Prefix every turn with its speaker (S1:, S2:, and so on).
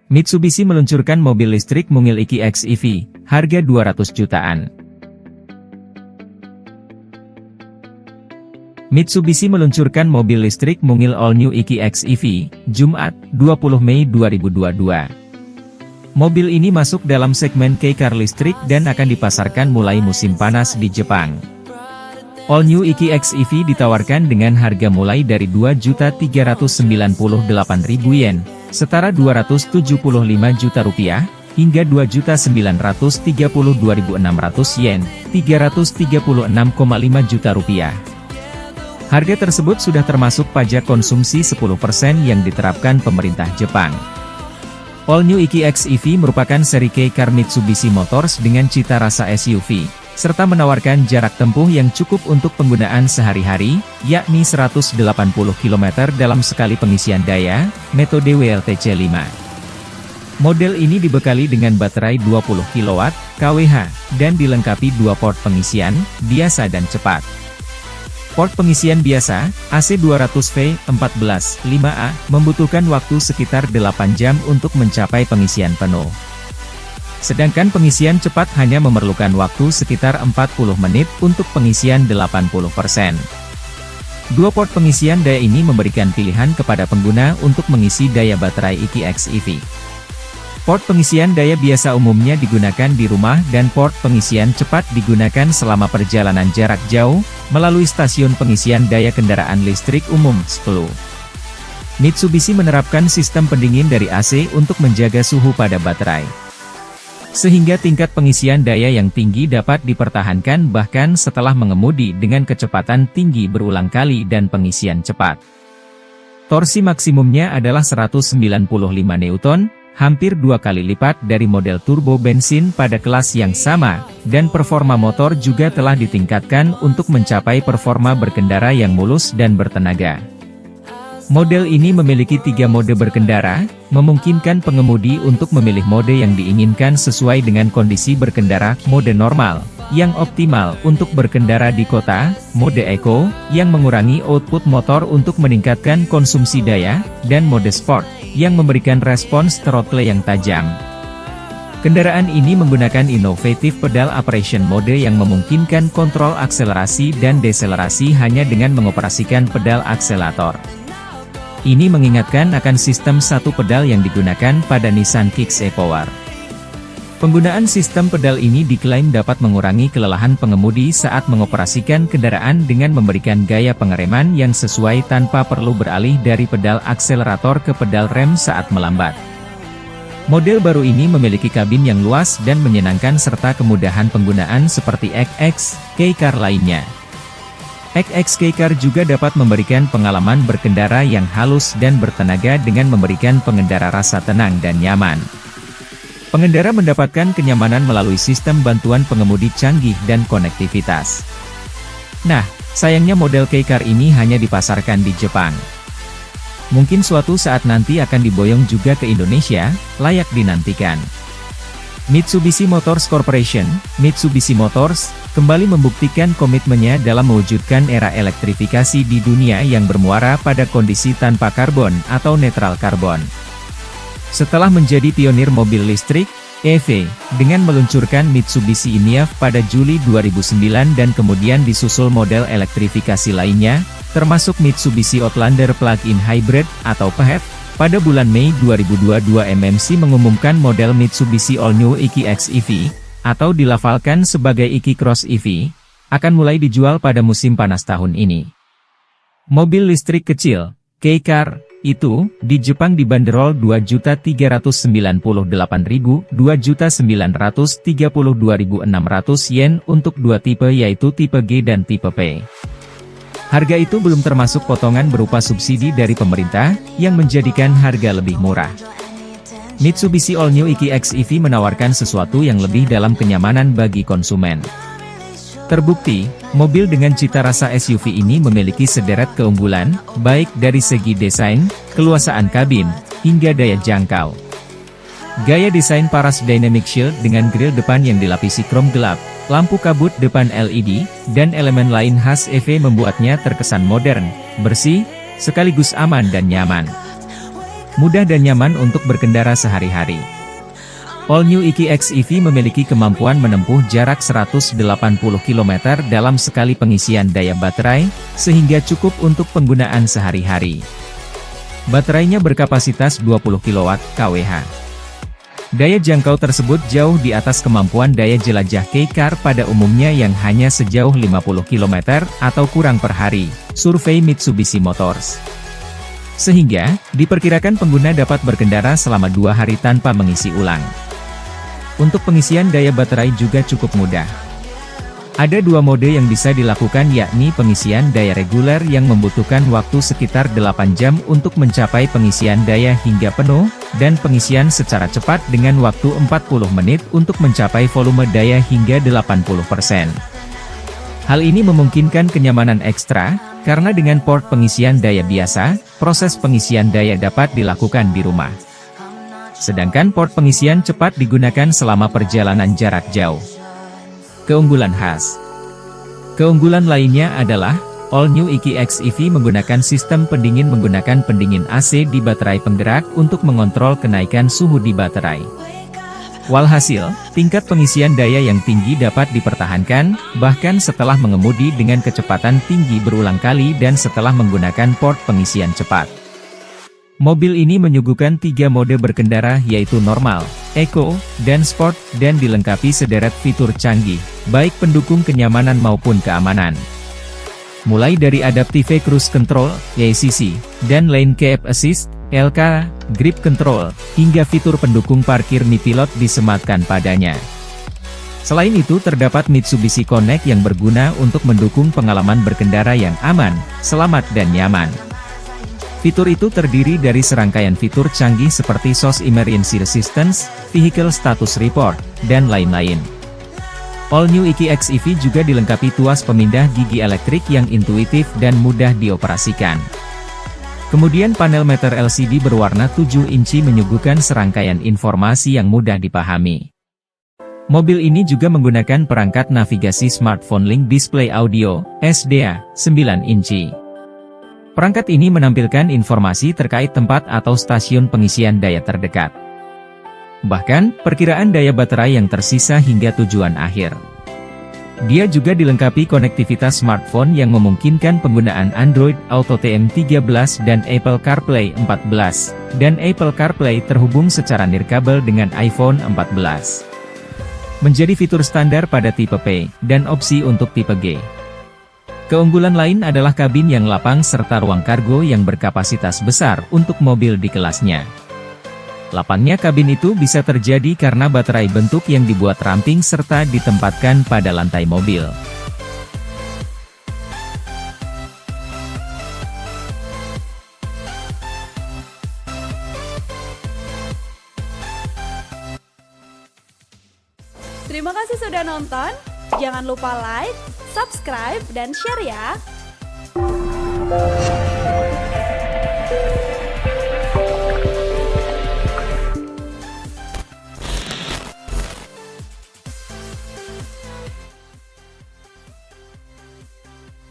S1: Mitsubishi meluncurkan mobil listrik mungil EQX EV, harga 200 jutaan. Mitsubishi meluncurkan mobil listrik mungil all-new EQX EV, Jumat, 20 Mei 2022. Mobil ini masuk dalam segmen K-Car listrik dan akan dipasarkan mulai musim panas di Jepang. All-new EQX EV ditawarkan dengan harga mulai dari 2.398.000 yen, setara 275 juta rupiah, hingga 2.932.600 yen, 336,5 juta rupiah. Harga tersebut sudah termasuk pajak konsumsi 10% yang diterapkan pemerintah Jepang. All New EQX EV merupakan seri K-Car Mitsubishi Motors dengan cita rasa SUV, serta menawarkan jarak tempuh yang cukup untuk penggunaan sehari-hari, yakni 180 km dalam sekali pengisian daya, metode WLTC 5. Model ini dibekali dengan baterai 20 kW, kWh, dan dilengkapi dua port pengisian, biasa dan cepat. Port pengisian biasa, AC 200V, 14, 5A, membutuhkan waktu sekitar 8 jam untuk mencapai pengisian penuh. Sedangkan pengisian cepat hanya memerlukan waktu sekitar 40 menit untuk pengisian 80%. Dua port pengisian daya ini memberikan pilihan kepada pengguna untuk mengisi daya baterai EQX EV. Port pengisian daya biasa umumnya digunakan di rumah dan port pengisian cepat digunakan selama perjalanan jarak jauh, melalui stasiun pengisian daya kendaraan listrik umum, SPLU. Mitsubishi menerapkan sistem pendingin dari AC untuk menjaga suhu pada baterai, sehingga tingkat pengisian daya yang tinggi dapat dipertahankan bahkan setelah mengemudi dengan kecepatan tinggi berulang kali dan pengisian cepat. Torsi maksimumnya adalah 195 Newton, hampir 2 kali lipat dari model turbo bensin pada kelas yang sama, dan performa motor juga telah ditingkatkan untuk mencapai performa berkendara yang mulus dan bertenaga. Model ini memiliki 3 mode berkendara, memungkinkan pengemudi untuk memilih mode yang diinginkan sesuai dengan kondisi berkendara, mode normal, yang optimal untuk berkendara di kota, mode eco, yang mengurangi output motor untuk meningkatkan konsumsi daya, dan mode sport, yang memberikan respons throttle yang tajam. Kendaraan ini menggunakan inovatif pedal operation mode yang memungkinkan kontrol akselerasi dan deselerasi hanya dengan mengoperasikan pedal akselerator. Ini mengingatkan akan sistem satu pedal yang digunakan pada Nissan Kicks e-Power. Penggunaan sistem pedal ini diklaim dapat mengurangi kelelahan pengemudi saat mengoperasikan kendaraan dengan memberikan gaya pengereman yang sesuai tanpa perlu beralih dari pedal akselerator ke pedal rem saat melambat. Model baru ini memiliki kabin yang luas dan menyenangkan serta kemudahan penggunaan seperti EQX K-Car lainnya. EQX K-Car juga dapat memberikan pengalaman berkendara yang halus dan bertenaga dengan memberikan pengendara rasa tenang dan nyaman. Pengendara mendapatkan kenyamanan melalui sistem bantuan pengemudi canggih dan konektivitas. Nah, sayangnya model K-Car ini hanya dipasarkan di Jepang. Mungkin suatu saat nanti akan diboyong juga ke Indonesia, layak dinantikan. Mitsubishi Motors Corporation, Mitsubishi Motors, kembali membuktikan komitmennya dalam mewujudkan era elektrifikasi di dunia yang bermuara pada kondisi tanpa karbon atau netral karbon. Setelah menjadi pionir mobil listrik, EV, dengan meluncurkan Mitsubishi Enyaq pada Juli 2009 dan kemudian disusul model elektrifikasi lainnya, termasuk Mitsubishi Outlander Plug-in Hybrid, atau PHEV, pada bulan Mei 2022 MMC mengumumkan model Mitsubishi All New EQX EV, atau dilafalkan sebagai EQ-Cross EV, akan mulai dijual pada musim panas tahun ini. Mobil listrik kecil, K-Car, itu, di Jepang dibanderol 2.398.000, 2.932.600 yen untuk dua tipe yaitu tipe G dan tipe P. Harga itu belum termasuk potongan berupa subsidi dari pemerintah, yang menjadikan harga lebih murah. Mitsubishi All New EQX EV menawarkan sesuatu yang lebih dalam kenyamanan bagi konsumen. Terbukti, mobil dengan cita rasa SUV ini memiliki sederet keunggulan, baik dari segi desain, keluasaan kabin, hingga daya jangkau. Gaya desain Paras Dynamic Shield dengan grill depan yang dilapisi krom gelap, lampu kabut depan LED, dan elemen lain khas EV membuatnya terkesan modern, bersih, sekaligus aman dan nyaman. mudah dan nyaman untuk berkendara sehari-hari. All New EQX EV memiliki kemampuan menempuh jarak 180 km dalam sekali pengisian daya baterai, sehingga cukup untuk penggunaan sehari-hari. Baterainya berkapasitas 20 kWh. Daya jangkau tersebut jauh di atas kemampuan daya jelajah K-Car pada umumnya yang hanya sejauh 50 km atau kurang per hari, survei Mitsubishi Motors. Sehingga, diperkirakan pengguna dapat berkendara selama 2 hari tanpa mengisi ulang. Untuk pengisian daya baterai juga cukup mudah. Ada 2 mode yang bisa dilakukan, yakni pengisian daya reguler yang membutuhkan waktu sekitar 8 jam untuk mencapai pengisian daya hingga penuh, dan pengisian secara cepat dengan waktu 40 menit untuk mencapai volume daya hingga 80%. Hal ini memungkinkan kenyamanan ekstra, karena dengan port pengisian daya biasa, proses pengisian daya dapat dilakukan di rumah. Sedangkan port pengisian cepat digunakan selama perjalanan jarak jauh. Keunggulan khas. Keunggulan lainnya adalah, All New EQX EV menggunakan sistem pendingin menggunakan pendingin AC di baterai penggerak untuk mengontrol kenaikan suhu di baterai. Walhasil, tingkat pengisian daya yang tinggi dapat dipertahankan, bahkan setelah mengemudi dengan kecepatan tinggi berulang kali dan setelah menggunakan port pengisian cepat. Mobil ini menyuguhkan 3 mode berkendara yaitu normal, eco, dan sport, dan dilengkapi sederet fitur canggih, baik pendukung kenyamanan maupun keamanan. Mulai dari Adaptive Cruise Control, ACC, dan Lane Keep Assist, LK, Grip Control, hingga fitur pendukung parkir Mi-Pilot disematkan padanya. Selain itu terdapat Mitsubishi Connect yang berguna untuk mendukung pengalaman berkendara yang aman, selamat dan nyaman. Fitur itu terdiri dari serangkaian fitur canggih seperti SOS Emergency Resistance, Vehicle Status Report, dan lain-lain. All New EQX EV juga dilengkapi tuas pemindah gigi elektrik yang intuitif dan mudah dioperasikan. Kemudian panel meter LCD berwarna 7 inci menyuguhkan serangkaian informasi yang mudah dipahami. Mobil ini juga menggunakan perangkat navigasi Smartphone Link Display Audio, SDA, 9 inci. Perangkat ini menampilkan informasi terkait tempat atau stasiun pengisian daya terdekat. Bahkan, perkiraan daya baterai yang tersisa hingga tujuan akhir. Dia juga dilengkapi konektivitas smartphone yang memungkinkan penggunaan Android Auto TM13 dan Apple CarPlay 14, dan Apple CarPlay terhubung secara nirkabel dengan iPhone 14. Menjadi fitur standar pada tipe P, dan opsi untuk tipe G. Keunggulan lain adalah kabin yang lapang serta ruang kargo yang berkapasitas besar untuk mobil di kelasnya. Lapangnya kabin itu bisa terjadi karena baterai bentuk yang dibuat ramping serta ditempatkan pada lantai mobil.
S2: Terima kasih sudah nonton. Jangan lupa like, subscribe, dan share ya!